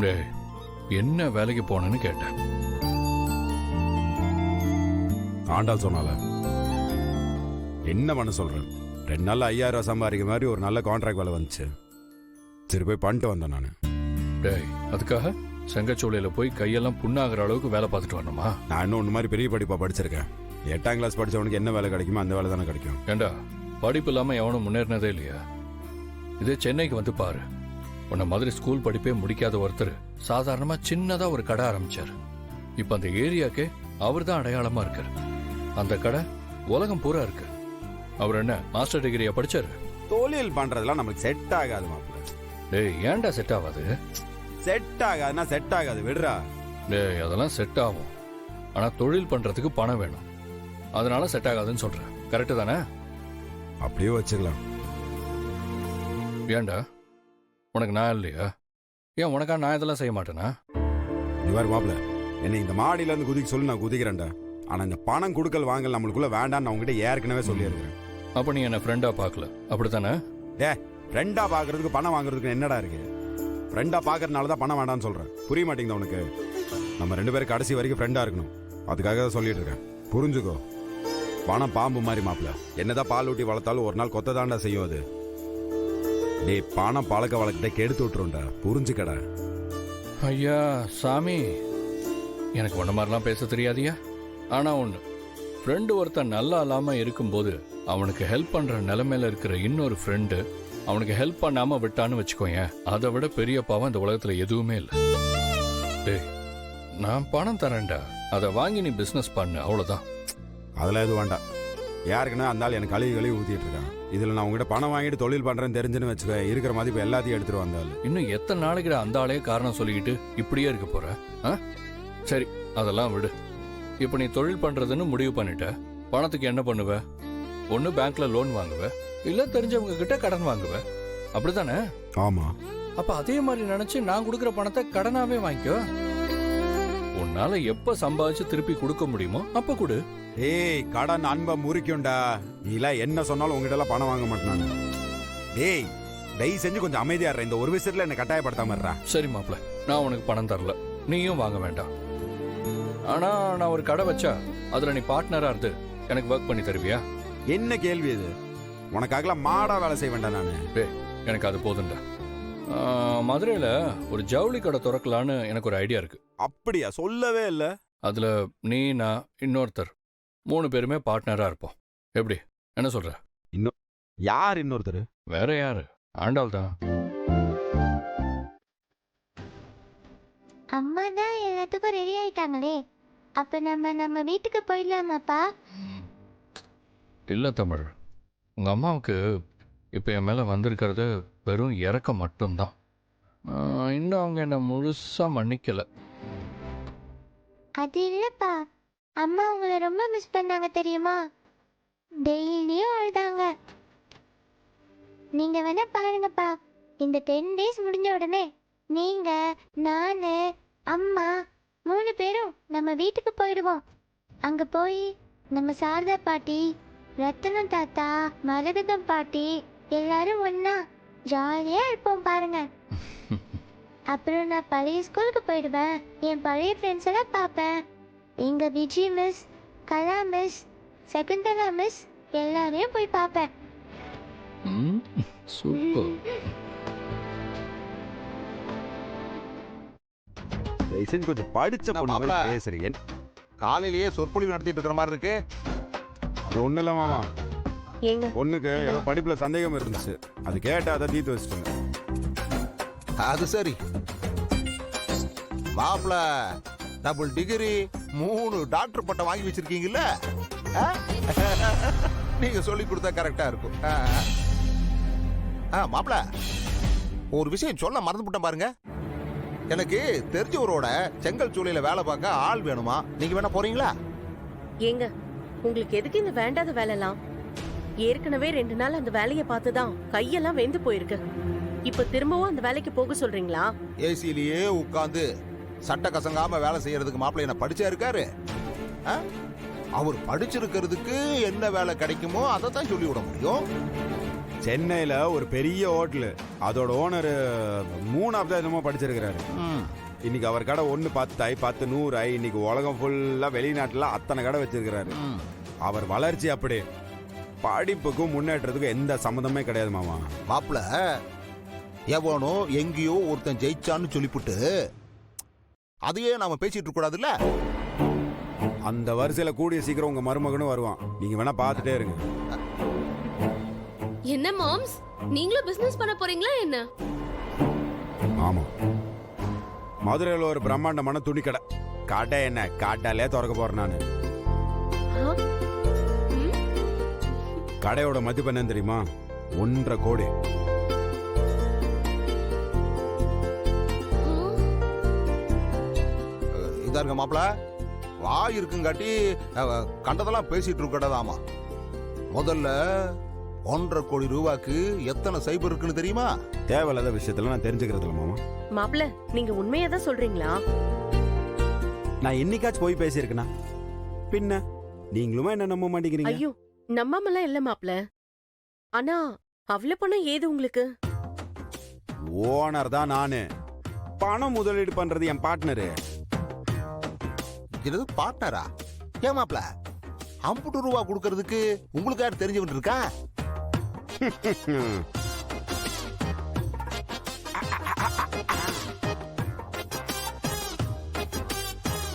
டேய், என்ன வேலைக்கு போனேன்னு கேட்டேன். ஆண்டாள் சொன்னால என்ன பண்ண சொல்றேன். 2 நாள் 5000 சம்பாதிக்கிற மாதிரி ஒரு நல்ல கான்ட்ராக்ட் வேலை வந்துச்சு. சரி போய் பண்ணிட்டு வந்தேன் நான். டேய், அதுக்காக செங்கச்சோலையில போய் கையெல்லாம் புண்ணாகிற அளவுக்கு வேலை பார்த்துட்டு வரணுமா? நான் இன்னும் ஒன்று மாதிரி பெரிய படிப்பா படிச்சிருக்கேன். 8ஆம் கிளாஸ் படிச்சவனுக்கு என்ன வேலை கிடைக்குமோ அந்த வேலை தானே கிடைக்கும். ஏண்டா, படிப்பு இல்லாம எவனும் முன்னேறினதே இல்லையா? இதே சென்னைக்கு வந்து பாரு. உன்ன மாதிரி ஸ்கூல் படிப்பே முடிக்காத ஒருத்தர் சாதாரணமா சின்னதா ஒரு கடை ஆரம்பிச்சாரு. இப்ப அந்த ஏரியாக்கே அவர் தான் அடையாளமா இருக்காரு. அந்த கடை உலகம் பூரா இருக்கு. அவர் என்ன மாஸ்டர் டிகிரியா படிச்சாரு? தொழில் பண்றதெல்லாம் நமக்கு செட் ஆகாது மாப்பிள்ள. டேய், ஏன்டா செட் ஆகாது? செட் ஆகாதுன்னா செட் ஆகாது, விடுறா. டேய், அதெல்லாம் செட் ஆகும். ஆனா தொழில் பண்றதுக்கு பணம் வேணும். அதனால செட் ஆகாதுன்னு சொல்றேன். கரெக்டு தானே? அப்படியே வச்சுக்கலாம். ஏன்டா, உனக்கு நான் இல்லையா? ஏன் உனக்கா நான் இதெல்லாம் செய்ய மாட்டேனா? இவர் மாப்பிள்ள என்னை இந்த மாடியில இருந்து குதிக்க சொல்லி நான் குதிக்கிறேன்டா. ஆனா இந்த பணம் கொடுக்கல் வாங்கல் நம்மளுக்குள்ள வேண்டான்னு அவங்க கிட்ட ஏற்கனவே சொல்லியிருக்கிறேன். அப்ப நீ என்ன ஃப்ரெண்டா பார்க்கல, அப்படித்தானே? ஃப்ரெண்டா பாக்குறதுக்கு பணம் வாங்குறதுக்கு என்னடா இருக்கு? ஃப்ரெண்டா பாக்குறதுனால தான் பணம் வேண்டாம்னு சொல்றேன். புரிய மாட்டேங்குது உனக்கு? நம்ம 2 பேரும் கடைசி வரைக்கும் ஃப்ரெண்டா இருக்கணும். அதுக்காக தான் சொல்லிட்டு இருக்கேன். புரிஞ்சுக்கோ. பணம் பாம்பு மாதிரி மாப்பிள்ள. என்னதான் பால் ஊட்டி வளர்த்தாலும் ஒரு நாள் கொத்த தாண்டா செய்யும் அது. டேய், பணம் பழக்க வழக்கிட்ட கெடுத்து விட்டுருண்டா. புரிஞ்சுக்கடா. ஐயா சாமி, எனக்கு ஒன்ன மாதிரிலாம் பேச தெரியாதியா? ஆனா ஒண்ணு, ஃப்ரெண்டு ஒருத்தன் நல்லா இல்லாம இருக்கும்போது அவனுக்கு ஹெல்ப் பண்ற நிலைமையில இருக்கிற இன்னொரு ஃப்ரெண்டு அவனுக்கு ஹெல்ப் பண்ணாம விட்டான்னு வச்சுக்கோயேன், அதை விட பெரிய பாவம் இந்த உலகத்துல எதுவுமே இல்லை. டேய், நான் பணம் தரேன்டா, அதை வாங்கி நீ பிசினஸ் பண்ணு, அவ்வளவுதான். அதெல்லாம் எதுவும் வேண்டாம். யாருக்குன்னா அந்த ஆள் எனக்கு கழுவி ஊத்திட்டு இருக்கான். இதுல நான் உங்ககிட்ட பணம் வாங்கிட்டு தொழில் பண்றேன்னு தெரிஞ்சுன்னு வச்சுக்க, இருக்கிற மதிப்பு எல்லாத்தையும் எடுத்துட்டு வந்தாள். இன்னும் எத்தனை நாளைக்கு அந்த ஆளே காரணம் சொல்லிக்கிட்டு இப்படியே இருக்க போற? சரி, அதெல்லாம் விடு. இப்ப நீ தொழில் பண்றதுன்னு முடிவு பண்ணிட்ட. பணத்துக்கு என்ன பண்ணுவ? ஒண்ணு பேங்க்ல லோன் வாங்குவ, இல்ல தெரிஞ்சவங்க கிட்ட கடன் வாங்குவ, அப்படித்தானே? ஆமா. அப்ப அதே மாதிரி நினைச்சு நான் கொடுக்குற பணத்தை கடனாவே வாங்கிக்கோ. உன்னால எப்ப சம்பாதிச்சு திருப்பி கொடுக்க முடியுமோ அப்ப கொடு. ஏய், கடன் அன்பை முறிக்கும்டா. நீலாம் என்ன சொன்னாலும் உங்ககிட்ட எல்லாம் பணம் வாங்க மாட்டேன். டேய், தயவு செஞ்சு கொஞ்சம் அமைதியா இருற. இந்த ஒரு விஷயத்துல என்ன கட்டாயப்படுத்தாம இருறா. சரி மாப்ள, நான் உனக்கு பணம் தரல, நீயும் வாங்க வேண்டாம். ஆனா நான் ஒரு கடை வச்சா அதுல நீ பார்ட்னரா இருந்து எனக்கு ஒர்க் பண்ணி தருவியா? என்ன கேள்வி இது? உனக்காகலாம் மாடா வேலை செய்ய வேண்டாம் நானு. எனக்கு அது போதும்டா. மதுரையில ஒரு ஜவுளி கடை திறக்கலான்னு எனக்கு ஒரு ஐடியா இருக்கு. அப்படியா? சொல்லவே இல்ல. அதுல நீ, நான், இன்னொருத்தர் 3 பேருமே பார்ட்னரா இருப்போம். எப்படி, என்ன சொல்ற? யார் இன்னொருத்தர்? வேற யாரு? ஆண்டாள் தான். அம்மா தான் எல்லாத்துக்கும் ரெடி ஆயிட்டாங்களே, அப்ப நம்ம வீட்டுக்கு போயிடலாமாப்பா? இல்ல தமிழ், உங்க அம்மாவுக்கு இப்ப என் மேல வந்திருக்கிறது வெறும் இறக்கம் மட்டும்தான். இன்னும் அவங்க என்ன முழுசா மன்னிக்கல. அது இல்லப்பா, அம்மா உங்களை ரொம்ப மிஸ் பண்ணாங்க தெரியுமா? டெய்லியும் அழுதாங்க. நீங்க வேணா பாருங்கப்பா, இந்த 10 days முடிஞ்ச உடனே நீங்க, நானு, அம்மா 3 பேரும் நம்ம வீட்டுக்கு போயிடுவோம். அங்க போய் நம்ம சாரதா பாட்டி, ரத்தனம் தாத்தா, மரகதம் பாட்டி எல்லாரும் ஒன்னா ஜாலியா இருப்போம் பாருங்க. அப்புறம் நான் பழைய ஸ்கூலுக்கு போயிடுவேன். என் பழைய ஃப்ரெண்ட்ஸ் எல்லாம் பார்ப்பேன். எங்க விஜய் மிஸ், கலா மிஸ், சகுந்தலா மிஸ் எல்லாரையும் போய் பார்ப்பேன். சூப்பர். கொஞ்சம் படிச்ச பொண்ணு பேசுறீங்க. காலையிலேயே சொற்பொழிவு நடத்திட்டு இருக்கிற மாதிரி இருக்கு. அது ஒண்ணு இல்ல மாமா, பொண்ணுக்கு ஏதோ படிப்புல சந்தேகம் இருந்துச்சு, அது கேட்டா அதை தீர்த்து வச்சுட்டேன். அது சரி மாப்பிள, டபுள் டிகிரி 3 டாக்டர் பட்டம் வாங்கி வச்சிருக்கீங்கல்ல, நீங்க சொல்லி கொடுத்தா கரெக்டா இருக்கும். மாப்பிள, ஒரு விஷயம் சொல்ல மறந்துவிட்டேன் பாருங்க. எனக்கு தெரிஞ்சவரோட செங்கல் சூளையில வேலை பார்க்க ஆள் வேணுமா? நீங்க வேணா போறீங்களா? ஏங்க, உங்களுக்கு எதுக்கு இந்த வேண்டாத வேலைலாம்? ஏற்கனவே 2 நாள் அந்த வேலையை பார்த்துதான் கையெல்லாம் வெந்து போயிருக்கு. இப்ப திரும்பவும் அந்த வேலைக்கு போக சொல்றீங்களா? ஏசிலேயே உட்கார்ந்து சட்ட கசங்காம வேலை செய்யறதுக்கு மாப்பிள்ளை என்ன படிச்சா இருக்காரு? அவர் படிச்சிருக்கிறதுக்கு என்ன வேலை கிடைக்குமோ அதை தான் சொல்லி விட முடியும். சென்னையில ஒரு பெரிய ஹோட்டலு, அதோட ஓனர் 3வது என்னமோ படிச்சிருக்கிறாரு. இன்னைக்கு அவர் கடை 1 10 ஆகி 10 100 ஆகி இன்னைக்கு உலகம் ஃபுல்லா வெளிநாட்டுல அத்தனை கடை வச்சிருக்கிறாரு. அவர் வளர்ச்சி அப்படி, படிப்புக்கும் முன்னேற்றத்துக்கும் எந்த சம்மந்தமே கிடையாது மாமா. மாப்பிள எவனோ எங்கேயோ ஒருத்தன் ஜெயிச்சான்னு சொல்லிப்புட்டு அதையே நாம பேசிட்டு இருக்க கூடாதுல்ல. அந்த வரிசையில கூடிய சீக்கிரம் உங்க மருமகனும் வருவான். நீங்க வேணா பார்த்துட்டே இருங்க. என்ன மாம்ஸ், நீங்களும் பிசினஸ் பண்ண போறீங்களா என்ன? ஆமா, மதுரையில் ஒரு பிரம்மாண்டமான துணி கடை. கடை என்ன, காட்டாலே திறக்க போறேன் நானு. கடையோட மதிப்பு என்னன்னு தெரியுமா? 1.5 கோடி. இதா இருக்க மாப்பிள, வாய் இருக்குங்காட்டி கண்டதெல்லாம் பேசிட்டு இருக்கடாதாமா. முதல்ல 1.5 கோடி ரூபாய்க்கு எத்தனை சைபர் இருக்குன்னு தெரியுமா? தேவையில்லாத விஷயத்துல நான் தெரிஞ்சுக்கிறது இல்லை மாமா. மாப்பிள, நீங்க உண்மையா தான் சொல்றீங்களா? நான் என்னைக்காச்சும் போய் பேசியிருக்கேனா? பின்ன நீங்களுமா என்ன நம்ப மாட்டேங்கிறீங்க? ஐயோ, நம்பாமலாம் இல்ல மாப்பிள. ஆனா அவ்வளவு பணம் ஏது உங்களுக்கு? ஓனர் தான் நானு. பணம் முதலீடு பண்றது என் பார்ட்னரு. இது பார்ட்னரா? ஏன் மாப்பிள, 50 ரூபா கொடுக்கறதுக்கு உங்களுக்கு யார் தெரிஞ்சவன் இருக்கா?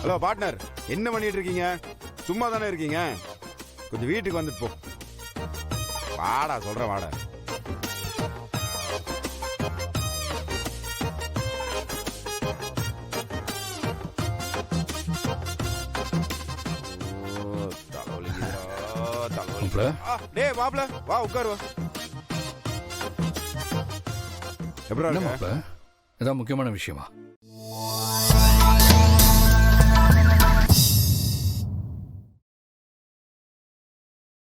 ஹலோ பார்ட்னர், என்ன பண்ணிட்டு இருக்கீங்க? சும்மா தானே இருக்கீங்க? கொஞ்சம் வீட்டுக்கு வந்துட்டு போ. வாடா, சொல்றேன் வாடா. மாப்ள, டேய் மாப்ள, வா உட்காரு வா. எப்படி என்ன இருக்க? மாப்ள, ஏதாவது முக்கியமான விஷயமா?